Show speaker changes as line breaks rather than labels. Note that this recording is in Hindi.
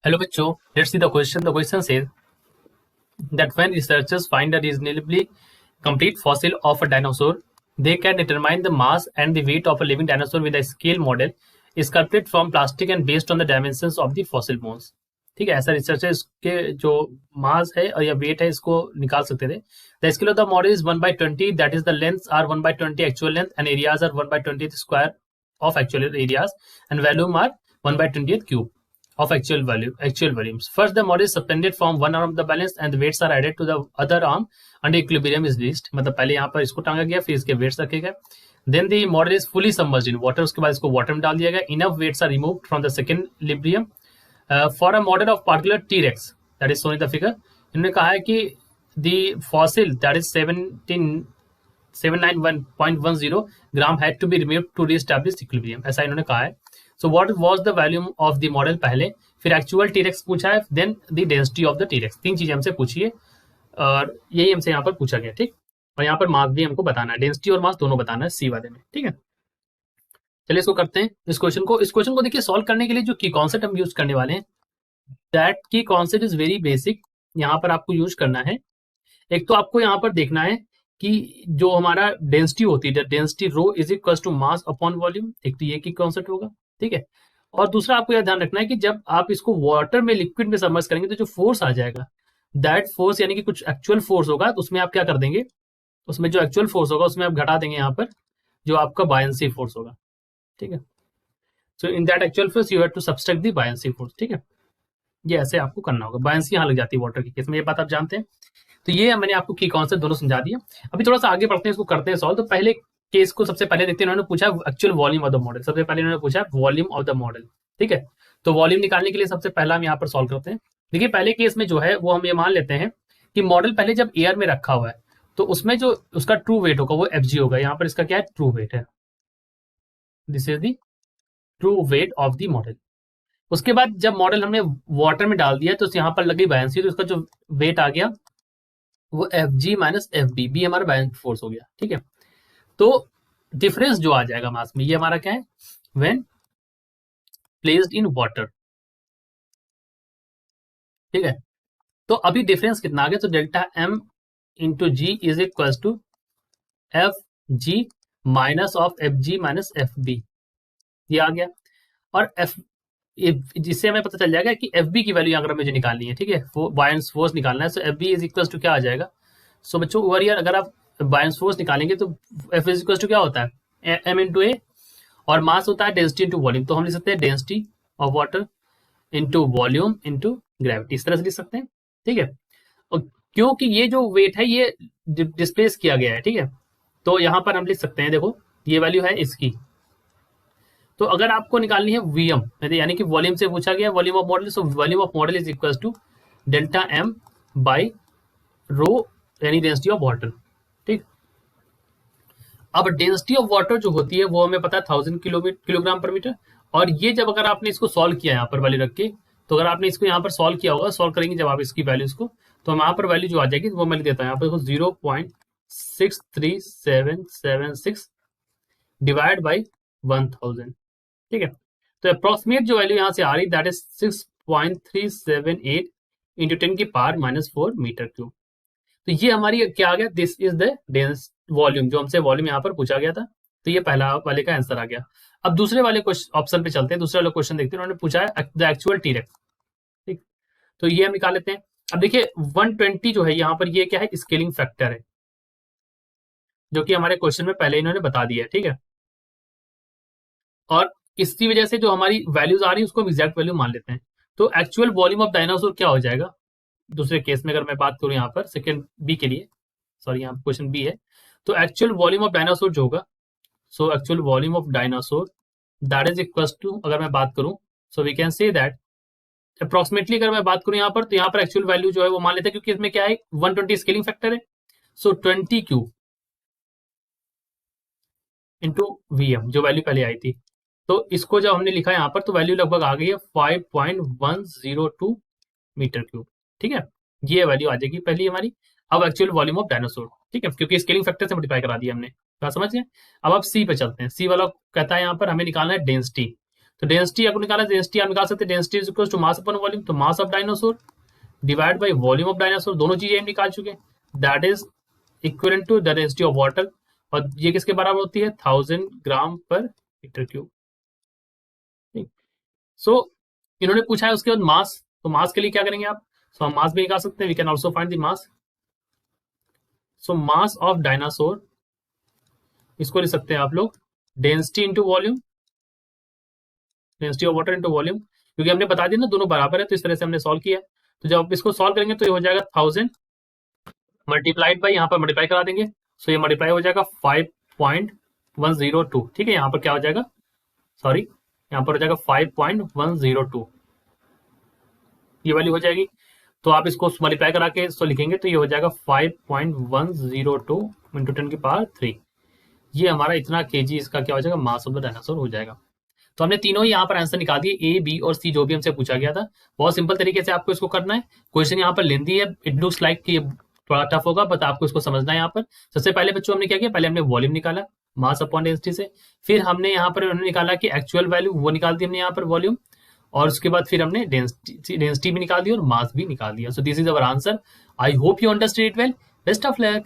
Hello बच्चों, let's see the question. The question says that when researchers find a reasonably complete fossil of a dinosaur, they can determine the mass and the weight of a living dinosaur with a scale model sculpted from plastic and based on the dimensions of the fossil bones. ठीक है, ऐसा रिसर्चर इसके जो मास है और या वेट है इसको निकाल सकते थे. The scale of the model is 1/20, that is the length are 1/20 actual length and areas are 1/20 square of actual areas and volume are 1/20th cube of actual volumes. First, the model is suspended from one arm of the balance and the weights are added to the other arm and equilibrium is reached. मतलब पहले यहाँ पर इसको टांगा गया, फिर इसके weights रखे गए. Then the model is fully submerged in water. उसके बाद इसको water में डाल दिया गया. Enough weights are removed from the second equilibrium for a model of particular T-Rex that is shown in the figure. इन्होंने कहा है कि the fossil that is 791.10 ग्राम had to be removed to reestablish equilibrium, ऐसा इन्होंने कहा है. So what was the volume of the model पहले, फिर एक्चुअल टीरेक्स पूछा है, then the density of the T rex. तीन चीजें हमसे पूछी है और यही हमसे यहाँ पर पूछा गया. ठीक, और यहाँ पर मास भी हमको बताना है, डेंसिटी और मास दोनों बताना है सी वाले में. ठीक है, चलिए इसको करते हैं. इस क्वेश्चन को देखिए सॉल्व करने के लिए जो की कॉन्सेप्ट हम यूज करने वाले हैं, दैट की कॉन्सेप्ट इज वेरी बेसिक. यहाँ पर आपको यूज करना है, एक तो आपको यहाँ पर देखना है कि जो हमारा डेंसिटी होती है, density rho is equal to mass upon volume. एक तो ये की कॉन्सेप्ट होगा. ठीक है, और दूसरा आपको यह ध्यान रखना है कि जब आप इसको वाटर में लिक्विड में सबमर्ज करेंगे तो जो फोर्स आ जाएगा, दैट फोर्स यानी कि कुछ एक्चुअल फोर्स होगा, तो उसमें आप क्या कर देंगे, उसमें जो एक्चुअल फोर्स होगा उसमें आप घटा देंगे यहाँ पर जो आपका बायंसी फोर्स होगा. ठीक है, so in that actual force you have to subtract the buoyancy force. ठीक है, ये ऐसे आपको करना होगा. बायंसी यहाँ लग जाती है वाटर के केस में, ये बात आप जानते हैं. तो ये मैंने आपको की कॉन्सेप्ट दोनों समझा दिया. अभी थोड़ा सा आगे बढ़ते हैं, इसको करते हैं सॉल्व. तो पहले केस को सबसे पहले देखते हैं. इन्होंने पूछा actual volume of the model. सबसे पहले इन्होंने पूछा वॉल्यूम ऑफ द मॉडल. ठीक है, तो वॉल्यूम निकालने के लिए सबसे पहला हम यहाँ पर सॉल्व करते हैं. देखिए पहले केस में जो है वो हम ये मान लेते हैं कि मॉडल पहले जब एयर में रखा हुआ है तो उसमें जो उसका ट्रू वेट होगा वो एफ होगा. यहाँ पर इसका क्या है, ट्रू वेट है. This is the true weight of the model. उसके बाद जब मॉडल हमने वाटर में डाल दिया तो यहाँ पर लगी बायंसी, तो उसका जो वेट आ गया वो F G minus F B, B हमारा बायंट फोर्स हो गया. ठीक है, तो डिफरेंस जो आ जाएगा मास में, ये हमारा क्या है, व्हेन प्लेस्ड इन वाटर. ठीक है, तो अभी डिफरेंस कितना आ गया, तो delta M into G is equal to F G minus of F G minus F B, ये आ गया. और एफ, जिससे हमें पता चल जाएगा कि एफ बी की वैल्यू अगर हमें जो निकालनी है, ठीक है, बायंस फोर्स निकालना है, so F B is equal to क्या आ जाएगा. सो बच्चों ओवर ईयर अगर आप बायंस फोर्स निकालेंगे तो एफ इज इक्वल टू क्या होता है, एम इंटू ए, और मास होता है डेंसिटी इंटू वॉल्यूम. तो हम लिख सकते हैं density of water into volume into gravity, इस तरह से लिख सकते हैं. ठीक है, और क्योंकि ये जो वेट है ये डिस्प्लेस किया गया है, ठीक है, तो यहाँ पर हम लिख सकते हैं, देखो ये वैल्यू है इसकी. तो अगर आपको निकालनी है वीएम, यानी कि वॉल्यूम से पूछा गया volume of model, so volume of model is equal to delta M by rho यानी डेंसिटी ऑफ वाटर. ठीक, अब डेंसिटी ऑफ वाटर जो होती है वो हमें पता है 1000 किलोग्राम पर मीटर. और ये जब अगर आपने इसको सॉल्व किया यहाँ पर वैल्यू रख के, तो अगर आपने इसको यहाँ पर सॉल्व किया होगा, सॉल्व करेंगे जब आप इसकी वैल्यूज को, तो यहाँ पर वैल्यू जो आ जाएगी वो मैं लिख देता हूँ यहाँ पर 0.63776 डिवाइड बाई 1000. ठीक है, तो अप्रोक्सीमेट जो वैल्यू यहाँ से आ रही that is 6.378 into 10⁻⁻4 metre cube. तो ये हमारी क्या आ गया, this is the dense volume, जो हमसे वॉल्यूम यहाँ पर पूछा गया था. तो ये पहला वाले का आंसर आ गया. अब दूसरे वाले ऑप्शन पे चलते हैं, दूसरे वाले क्वेश्चन देखते हैं. उन्होंने पूछा है द एक्चुअल टीरेक्स. ठीक, तो ये हम निकाल लेते हैं. अब देखिए 120 जो है यहाँ पर ये क्या है, स्केलिंग फैक्टर है, जो कि हमारे क्वेश्चन में पहले इन्होंने बता दिया है. ठीक है, और इसकी वजह से जो हमारी वैल्यूज आ रही है उसको हम एग्जैक्ट वैल्यू मान लेते हैं. तो एक्चुअल वॉल्यूम ऑफ डायनासोर क्या हो जाएगा दूसरे केस में, अगर मैं बात करूं यहाँ पर सेकेंड बी के लिए, सॉरी यहाँ क्वेश्चन बी है, तो एक्चुअल वॉल्यूम ऑफ डायनासोर जो होगा, so actual volume of dinosaur that is equal to, अगर मैं बात करूं, so we can say that approximately अगर मैं बात करूं यहाँ पर, तो यहाँ पर एक्चुअल वैल्यू जो है वो मान लेते हैं, क्योंकि इसमें क्या है 120 स्केलिंग फैक्टर है. सो 20 क्यूब इंटू वीएम जो वैल्यू पहले आई थी, तो इसको जब हमने लिखा यहाँ पर तो वैल्यू लगभग आ गई है 5.102 मीटर क्यूब. ठीक है, ये वैल्यू आ जाएगी पहली हमारी. अब एक्चुअल वॉल्यूम ऑफ डायनासोर, ठीक है, क्योंकि स्केलिंग फैक्टर से मल्टीप्लाई करा दिया हमने, बात समझ गए. अब आप सी पे चलते हैं. सी वाला कहता है यहाँ पर हमें निकालना है डेंसिटी. तो डेंसिटी आपको निकाला, डेंसिटी आप निकाल सकते हैं, density is equal to mass upon volume, तो mass of dinosaur divide by volume of dinosaur, दोनों चीजें हम निकाल चुके हैं, that is equal to the density of water, और ये किसके बराबर होती है 1000 ग्राम पर मीटर क्यूब। सो इन्होंने पूछा है उसके बाद मास, तो मास के लिए क्या करेंगे आप, सो हम मास भी निकाल सकते हैं, we can also find the mass. So mass of dinosaur, इसको लिख सकते हैं आप लोग density into volume, density of water into volume, क्योंकि हमने बता दिया ना दोनों बराबर है, तो इस तरह से हमने सॉल्व किया। तो जब आप इसको सॉल्व करेंगे तो ये हो जाएगा 1000 मल्टीप्लाइड बाई, यहाँ पर मल्टीप्लाई करा देंगे, सो ये मल्टीप्लाई हो जाएगा 5.102, ठीक है, यहाँ पर क्या हो जाएगा, सॉरी यहाँ पर हो जाएगा 5.102, ये वाली हो जाएगी। तो आप इसको मल्टीप्लाई करा के इसको लिखेंगे तो ये हो जाएगा 5.102 इंटू 10 की पावर 3, ये हमारा इतना केजी इसका क्या हो जाएगा, मास ऑफ द डायनासोर हो जाएगा। तो हमने तीनों ही यहाँ पर आंसर निकाल दिए, ए बी और सी, जो भी हमसे पूछा गया था। बहुत सिंपल तरीके से आपको इसको करना है। क्वेश्चन यहाँ पर लेंदी है, इट लुक्स लाइक कि थोड़ा टफ होगा, बट आपको इसको समझना है। यहाँ पर सबसे पहले बच्चों हमने क्या किया, पहले हमने वॉल्यूम निकाला मास अपॉन डेंसिटी से, फिर हमने यहाँ पर उन्होंने निकाला कि एक्चुअल वैल्यू वो निकाल दी हमने यहाँ पर वॉल्यूम, और उसके बाद फिर हमने डेंसिटी भी निकाल दी और मास भी निकाल दिया। So this is our answer. I hope you understand it well. Best of luck.